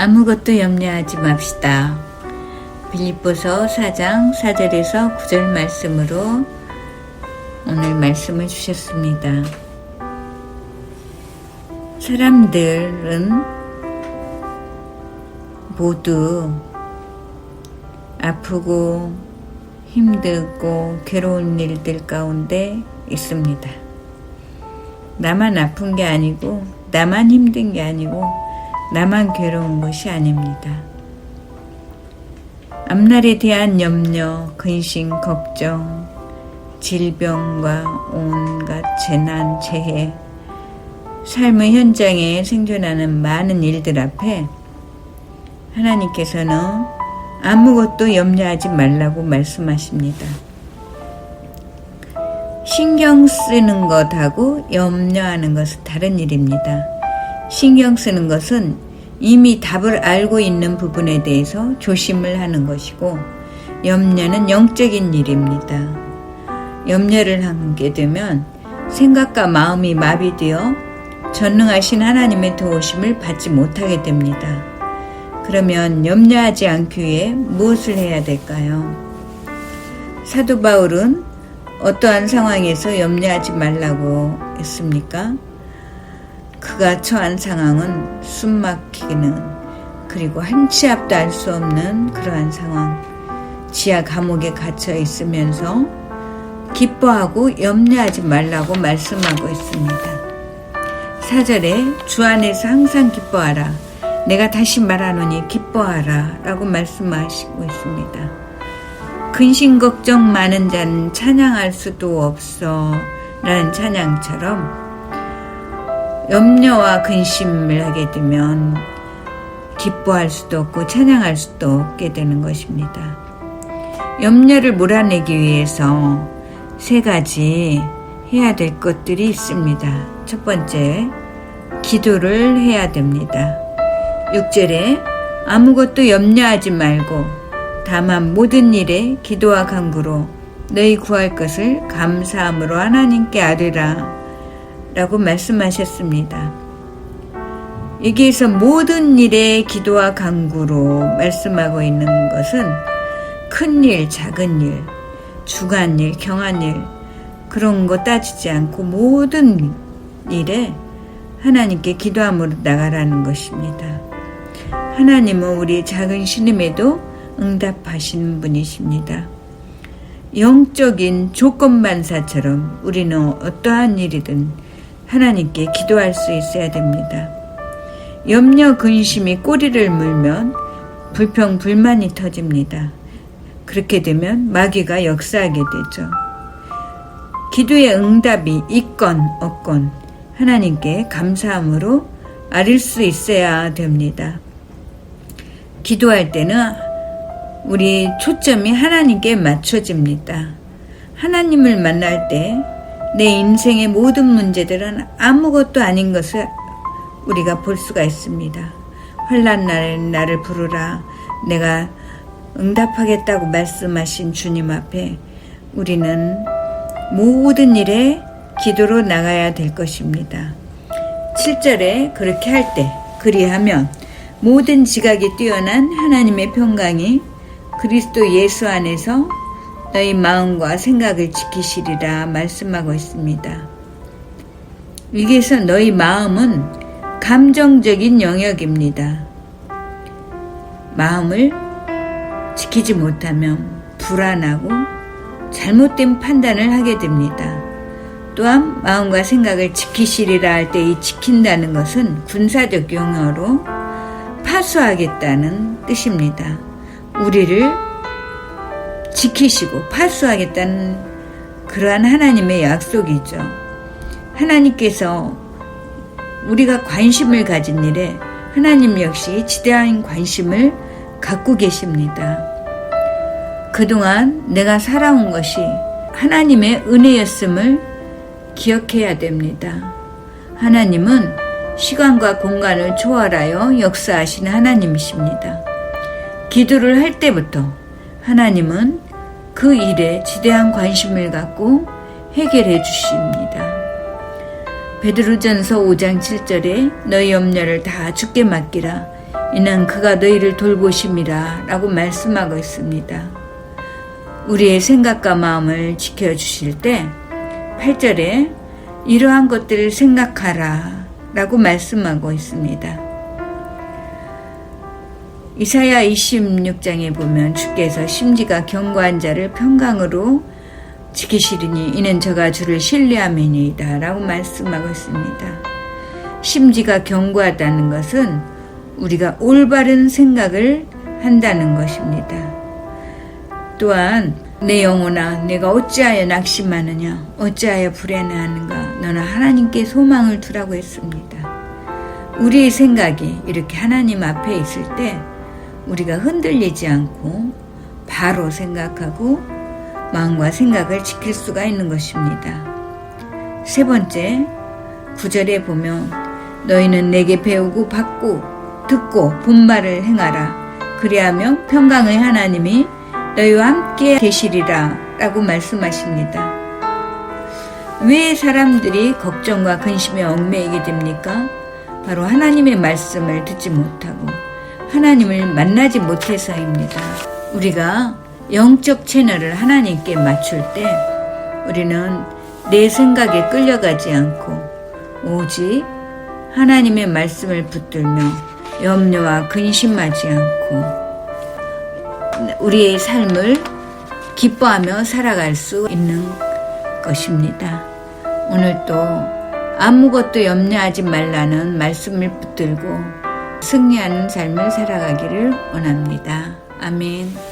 아무것도 염려하지 맙시다. 빌립보서 4장 4절에서 9절 말씀으로 오늘 말씀을 주셨습니다. 사람들은 모두 아프고 힘들고 괴로운 일들 가운데 있습니다. 나만 아픈 게 아니고 나만 힘든 게 아니고 나만 괴로운 것이 아닙니다. 앞날에 대한 염려, 근심, 걱정, 질병과 온갖 재난, 재해, 삶의 현장에 생존하는 많은 일들 앞에 하나님께서는 아무것도 염려하지 말라고 말씀하십니다. 신경 쓰는 것하고 염려하는 것은 다른 일입니다. 신경 쓰는 것은 이미 답을 알고 있는 부분에 대해서 조심을 하는 것이고, 염려는 영적인 일입니다. 염려를 하게 되면 생각과 마음이 마비되어 전능하신 하나님의 도우심을 받지 못하게 됩니다. 그러면 염려하지 않기 위해 무엇을 해야 될까요? 사도 바울은 어떠한 상황에서 염려하지 말라고 했습니까? 그가 처한 상황은 숨막히는, 그리고 한 치 앞도 알 수 없는 그러한 상황, 지하 감옥에 갇혀 있으면서 기뻐하고 염려하지 말라고 말씀하고 있습니다. 4절에 주 안에서 항상 기뻐하라, 내가 다시 말하노니 기뻐하라 라고 말씀하시고 있습니다. 근심 걱정 많은 자는 찬양할 수도 없어 라는 찬양처럼 염려와 근심을 하게 되면 기뻐할 수도 없고 찬양할 수도 없게 되는 것입니다. 염려를 몰아내기 위해서 3가지 해야 될 것들이 있습니다. 첫 번째, 기도를 해야 됩니다. 6절에 아무것도 염려하지 말고 다만 모든 일에 기도와 간구로 너희 구할 것을 감사함으로 하나님께 아뢰라 라고 말씀하셨습니다. 여기에서 모든 일에 기도와 간구로 말씀하고 있는 것은 큰 일, 작은 일, 중한 일, 경한 일, 그런 거 따지지 않고 모든 일에 하나님께 기도함으로 나가라는 것입니다. 하나님은 우리 작은 신음에도 응답하시는 분이십니다. 영적인 조건반사처럼 우리는 어떠한 일이든 하나님께 기도할 수 있어야 됩니다. 염려, 근심이 꼬리를 물면 불평, 불만이 터집니다. 그렇게 되면 마귀가 역사하게 되죠. 기도의 응답이 있건 없건 하나님께 감사함으로 아릴 수 있어야 됩니다. 기도할 때는 우리 초점이 하나님께 맞춰집니다. 하나님을 만날 때 내 인생의 모든 문제들은 아무것도 아닌 것을 우리가 볼 수가 있습니다. 환난 날에 나를 부르라, 내가 응답하겠다고 말씀하신 주님 앞에 우리는 모든 일에 기도로 나가야 될 것입니다. 7절에 그렇게 할 때, 그리하면 모든 지각이 뛰어난 하나님의 평강이 그리스도 예수 안에서 너희 마음과 생각을 지키시리라 말씀하고 있습니다. 여기에서 너희 마음은 감정적인 영역입니다. 마음을 지키지 못하면 불안하고 잘못된 판단을 하게 됩니다. 또한 마음과 생각을 지키시리라 할 때 이 지킨다는 것은 군사적 용어로 파수하겠다는 뜻입니다. 우리를 지키시고 파수하겠다는 그러한 하나님의 약속이죠. 하나님께서 우리가 관심을 가진 일에 하나님 역시 지대한 관심을 갖고 계십니다. 그동안 내가 살아온 것이 하나님의 은혜였음을 기억해야 됩니다. 하나님은 시간과 공간을 초월하여 역사하시는 하나님이십니다. 기도를 할 때부터 하나님은 그 일에 지대한 관심을 갖고 해결해 주십니다. 베드로전서 5장 7절에 너희 염려를 다 주께 맡기라. 이는 그가 너희를 돌보심이라 라고 말씀하고 있습니다. 우리의 생각과 마음을 지켜주실 때 8절에 이러한 것들을 생각하라 라고 말씀하고 있습니다. 이사야 26장에 보면 주께서 심지가 견고한 자를 평강으로 지키시리니 이는 저가 주를 신뢰함이니이다 라고 말씀하고 있습니다. 심지가 견고하다는 것은 우리가 올바른 생각을 한다는 것입니다. 또한 내 영혼아 내가 어찌하여 낙심하느냐 어찌하여 불안해하는가 너는 하나님께 소망을 두라고 했습니다. 우리의 생각이 이렇게 하나님 앞에 있을 때 우리가 흔들리지 않고 바로 생각하고 마음과 생각을 지킬 수가 있는 것입니다. 세 번째 9절에 보면 너희는 내게 배우고 받고 듣고 본 말을 행하라 그리하면 평강의 하나님이 너희와 함께 계시리라 라고 말씀하십니다. 왜 사람들이 걱정과 근심에 얽매이게 됩니까? 바로 하나님의 말씀을 듣지 못하고 하나님을 만나지 못해서입니다. 우리가 영적 채널을 하나님께 맞출 때 우리는 내 생각에 끌려가지 않고 오직 하나님의 말씀을 붙들며 염려와 근심하지 않고 우리의 삶을 기뻐하며 살아갈 수 있는 것입니다. 오늘도 아무것도 염려하지 말라는 말씀을 붙들고 승리하는 삶을 살아가기를 원합니다. 아멘.